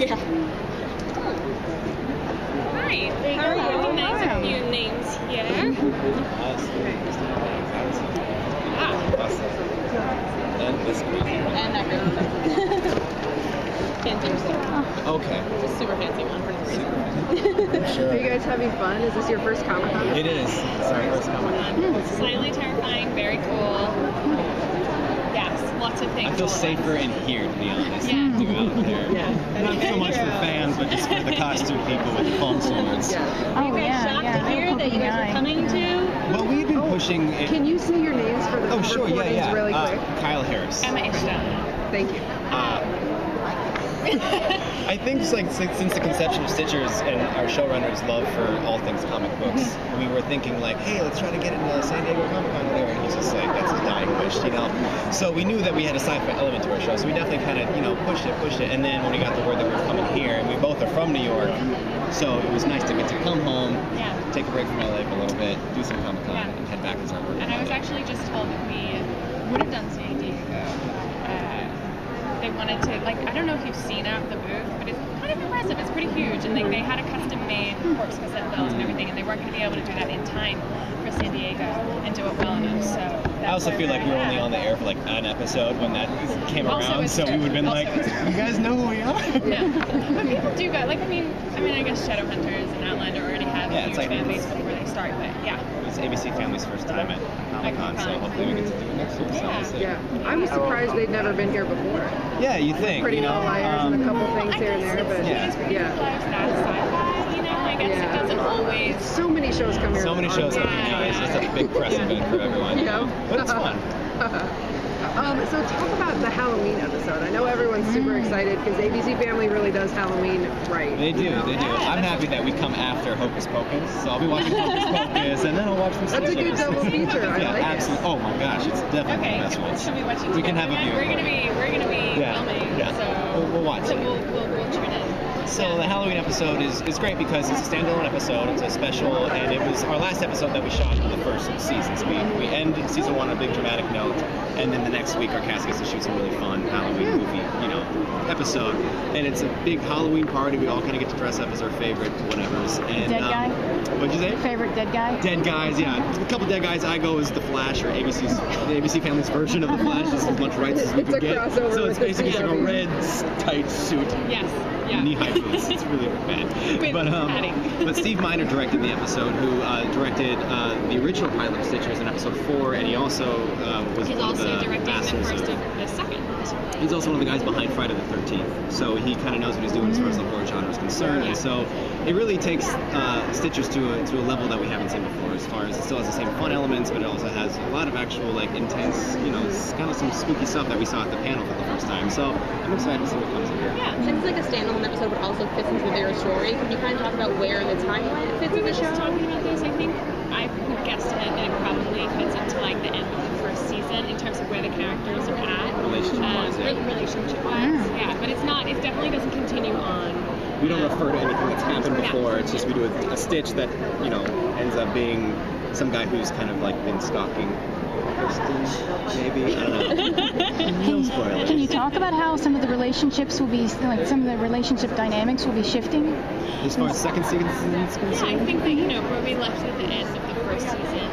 Yeah. Hi. There you How are you? go. Nice Hi. a few names here. And this And that girl. Fancy yourself. Okay. Just super fancy one for no reason. Sure. Are you guys having fun? Is this your first Comic-Con? It is. It's our first Comic-Con. Slightly terrifying, very cool. Yes, lots of things. I feel all at safer once. in here, to be honest. Yeah. Than do out there. Yeah. Not so much for fans, but just for the costume people with the foam swords. Yeah. Are you guys shocked to hear that you guys are coming to? Well, we've been pushing it. Can you say your names for the Sure, recordings yeah. really quick? Kyle Harris. Emma Ishta. Thank you. I think just like since the conception of Stitchers and our showrunner's love for all things comic books, we were thinking like, hey, let's try to get into San Diego Comic Con there, and he's just like, that's his dying wish, you know. So we knew that we had a sci-fi element to our show, so we definitely kind of, pushed it, and then when we got the word that we were coming here, and we both are from New York, so it was nice to get to come home, take a break from LA for a little bit, do some Comic Con, and head back and start working. And I was actually just told that we would have done San Diego. They wanted to, I don't know if you've seen out the booth, but it's kind of impressive. It's pretty huge, and they had a custom-made corpse cassette bells and everything, and they weren't going to be able to do that in time for San Diego and do it well enough. So I also feel like we were only on the air for an episode when that came around, so we would have been you guys know who we are? Yeah, but people do go. I guess Shadowhunters and Outlander already have a huge fan base before they start, but yeah. It was ABC Family's first time at Comic-Con, so hopefully we get to do it next year. Yeah. I was surprised they'd never been here before. Yeah, you think, Pretty Little Liars and a couple things here and there, but I guess it doesn't always. So many shows come here. So many shows come here. It's just a big press event for everyone. But it's fun. So talk about the Halloween episode. I know everyone's super excited because ABC Family really does Halloween right. They do. I'm happy that we come after Hocus Pocus, so I'll be watching Hocus Pocus, and then I'll watch some Stitchers. That's a good double feature. I like absolutely. it. Oh my gosh, it's definitely the best one. Should we watch it together? We can have a view. We're gonna be filming. Yeah. So we'll watch so it. We'll tune in. So the Halloween episode is great because it's a standalone episode. It's a special, and it was our last episode that we shot in the first season. So we end season 1 on a big dramatic note, and then the next week our cast gets to shoot some really fun Halloween movie, episode. And it's a big Halloween party. We all kind of get to dress up as our favorite whatevers. And, dead guy? What'd you say? Favorite dead guy? Dead guys, yeah. A couple dead guys. I go as the Flash, or the ABC Family's version of the Flash. This is as much rights as we can get. Crossover So it's with basically the like a red tight suit. Yes. Yeah. Knee-high boots. It's really bad. But Steve Miner directed the episode, who directed the original pilot of Stitchers in episode 4, and he also was He's one of also the directing masters the first of of the second. He's also one of the guys behind Friday the 13th, so he kind of knows what he's doing as far as the horror genre is concerned, and so it really takes Stitchers to a level that we haven't seen before, as far as it still has the same fun elements, but it also has a lot of actual intense, kind of some spooky stuff that we saw at the panel for the first time. So I'm excited to see what comes in here. Yeah, since it's like a standalone episode, but also fits into the bigger story. Can you kind of talk about where in the timeline it fits in the show? We were just talking about this. I think I would guesstimate that it probably fits into the end of the first season in terms of where the characters are at. Relationship-wise, yeah. But it's not. It definitely doesn't continue on. We don't refer to anything that's happened before. It's just we do a stitch that ends up being some guy who's kind of been stalking Kirsten, maybe. I don't know. No spoilers. Can you talk about how some of the relationships will be, some of the relationship dynamics will be shifting? As far as second season is concerned? Yeah, I think that, where we left at the end of the first season,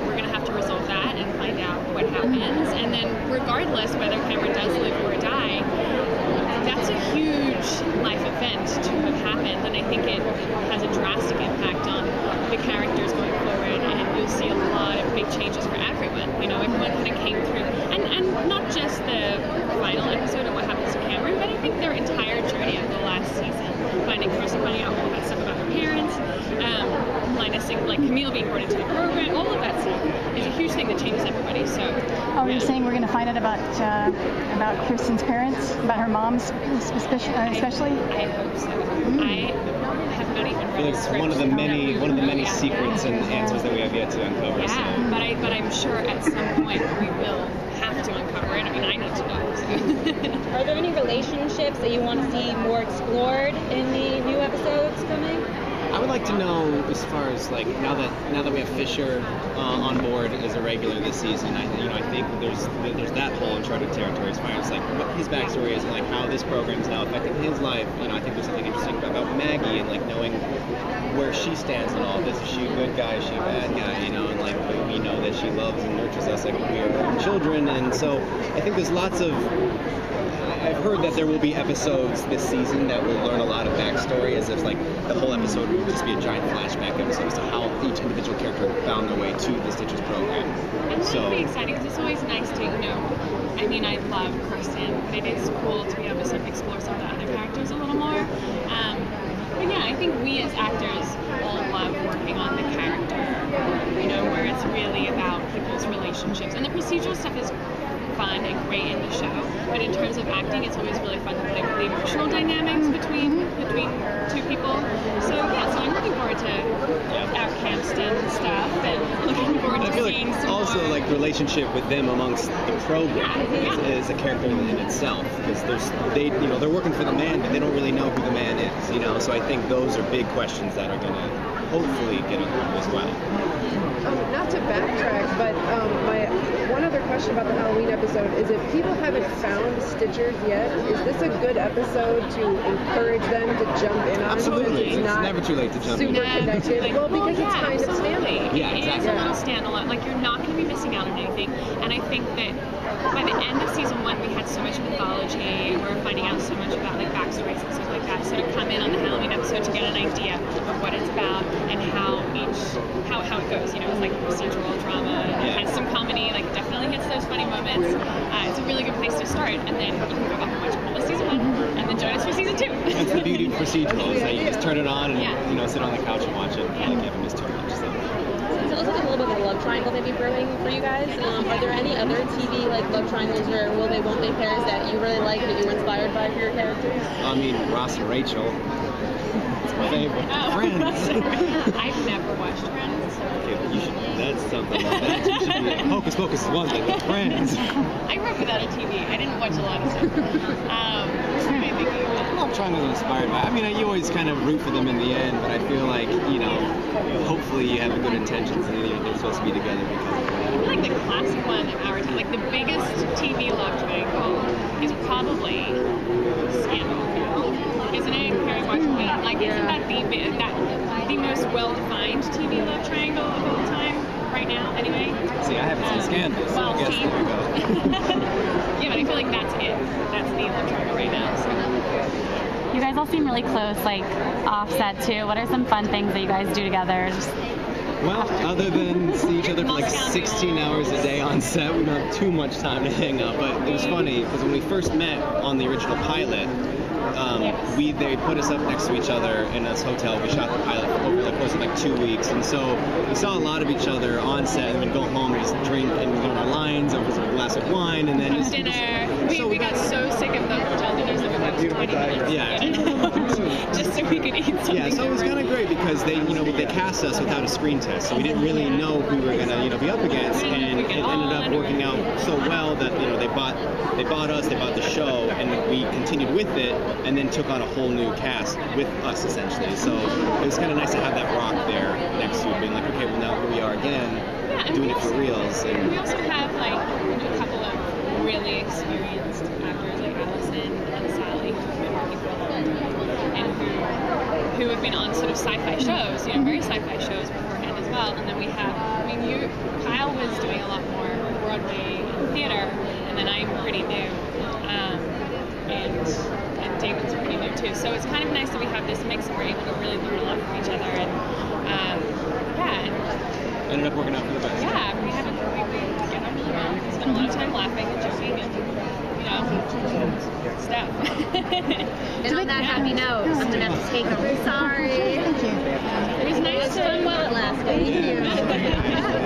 we're going to have to resolve that and find out what happens. And then regardless whether Cameron does live or die, that's a huge life event to have happened. And I think it has a drastic impact on the characters going forward. And you'll see a lot of big changes for everyone. Everyone kind of came through. And not just the final episode of what happens to Cameron, but I think their entire journey of the last season. Finding out all that stuff about her parents, Camille being brought into the program, all of that stuff is a huge thing that changes everybody. So, are you saying we're going to find out about Kirsten's parents, about her mom's especially? I hope so. I have not even read it's one of the many secrets and answers that we have yet to uncover. Yeah, so. but I'm sure at some point we will have to uncover it. I need to know. So. Are there any relationships that you want to see more explored in the new episodes coming? I would like to know, as far as like now that we have Fisher on board as a regular this season, I think there's that whole uncharted territory as far as like what his backstory is and like how this program's now affecting his life. I think there's something interesting about Maggie and like knowing where she stands in all this. Is she a good guy? Is she a bad guy? And like we know that she loves and nurtures us like we are her own children, and so I think there's lots of. I've heard that there will be episodes this season that will learn a lot of backstory, as if like the whole episode would just be a giant flashback episode as to how each individual character found their way to the Stitches program. And that'll be exciting because it's always nice to, I mean, I love Kirsten, but it is cool to be able to sort of explore some of the other characters a little more. But yeah, I think we as actors all love working on the character, where it's really about people's relationships. And the procedural stuff is fun and great in the show, but in terms of acting, it's always really fun to play with the emotional dynamics between two people. So I'm looking forward to our Kirsten stuff, and looking forward to seeing some also more. like relationship with them amongst the program is a character in itself, because they're working for the man, but they don't really know who the man is, so I think those are big questions that are going to hopefully get uncovered as well. Not to backtrack, but my one other question about the Halloween episode is, if people haven't found Stitchers yet, is this a good episode to encourage them to jump in on? Absolutely. It's never too late to jump in. Super connected. Well, because it's kind of standalone. Yeah, exactly. It is a little standalone. Like, you're not going to be missing out on anything. And I think that by the end of season 1, we had so much mythology, and we're finding out so much about like backstories and stuff like that. So to come in on the Halloween episode to get an idea of what it's about and how it goes, it's like procedural drama, and it has some comedy, like it definitely hits those funny moments. It's a really good place to start, and then you can go back and watch all of season 1, and then join us for season 2. That's the beauty of procedural, is that you just turn it on and sit on the couch and watch it. Yeah. Like you haven't missed too much. So it looks like a little bit of a love triangle maybe brewing for you guys. Are there any other TV like love triangles or will they won't they pairs that you really like, that you were inspired by for your characters? I mean, Ross and Rachel. It's my favorite. Friends. I've never watched Friends. Okay, you should. That's something. You should be. Hocus Pocus is one thing. Friends. I grew up without a TV. I didn't watch a lot of stuff. I'm trying to be inspired by. I mean, you always kind of root for them in the end, but I feel like hopefully you have good intentions and they're supposed to be together because. I feel like the classic one of our time, like the biggest TV love triangle, is probably Scandal, isn't it? Carrie Washington. Like, isn't that the most well-defined TV love triangle of all time right now? Anyway. See, I haven't seen Scandal, so I guess there we go. Yeah, but I feel like that's it. That's the love triangle right now. So. You guys all seem really close, like offset too. What are some fun things that you guys do together? Well, other than see each other for like 16 hours a day on set, we don't have too much time to hang out. But it was funny because when we first met on the original pilot, they put us up next to each other in this hotel. We shot the pilot over the course of like 2 weeks, and so we saw a lot of each other on set, and we'd go home and just drink and learn our lines over some glass of wine, and then just dinner. We got so sick of the hotel dinners that we went to 20 minutes. Yeah. Just so we could eat something. Yeah, so it was kind of great because they cast us without a screen test, so we didn't really know who we were gonna, be up against, and it ended up working out so well that they bought us, they bought the show, and we continued with it, and then took on a whole new cast with us essentially. So it was kind of nice to have that rock there next to it, being like, okay, well now here we are again, doing it for reals. And we also have a couple of really experienced actors like Allison and Sally who've been working for a long time, and who have been on sort of sci-fi shows, very sci-fi shows beforehand as well. And then we have, Kyle was doing a lot more Broadway theater, and then I'm pretty new, and David's pretty new too. So it's kind of nice that we have this mix and we're able to really learn a lot from each other, and ended up working out for the best. Yeah, we spent a lot of time laughing and joking and stuff. And on that happy note, I'm gonna have to take over. Sorry. Thank you. It was nice to It was fun while it lasted. Thank you.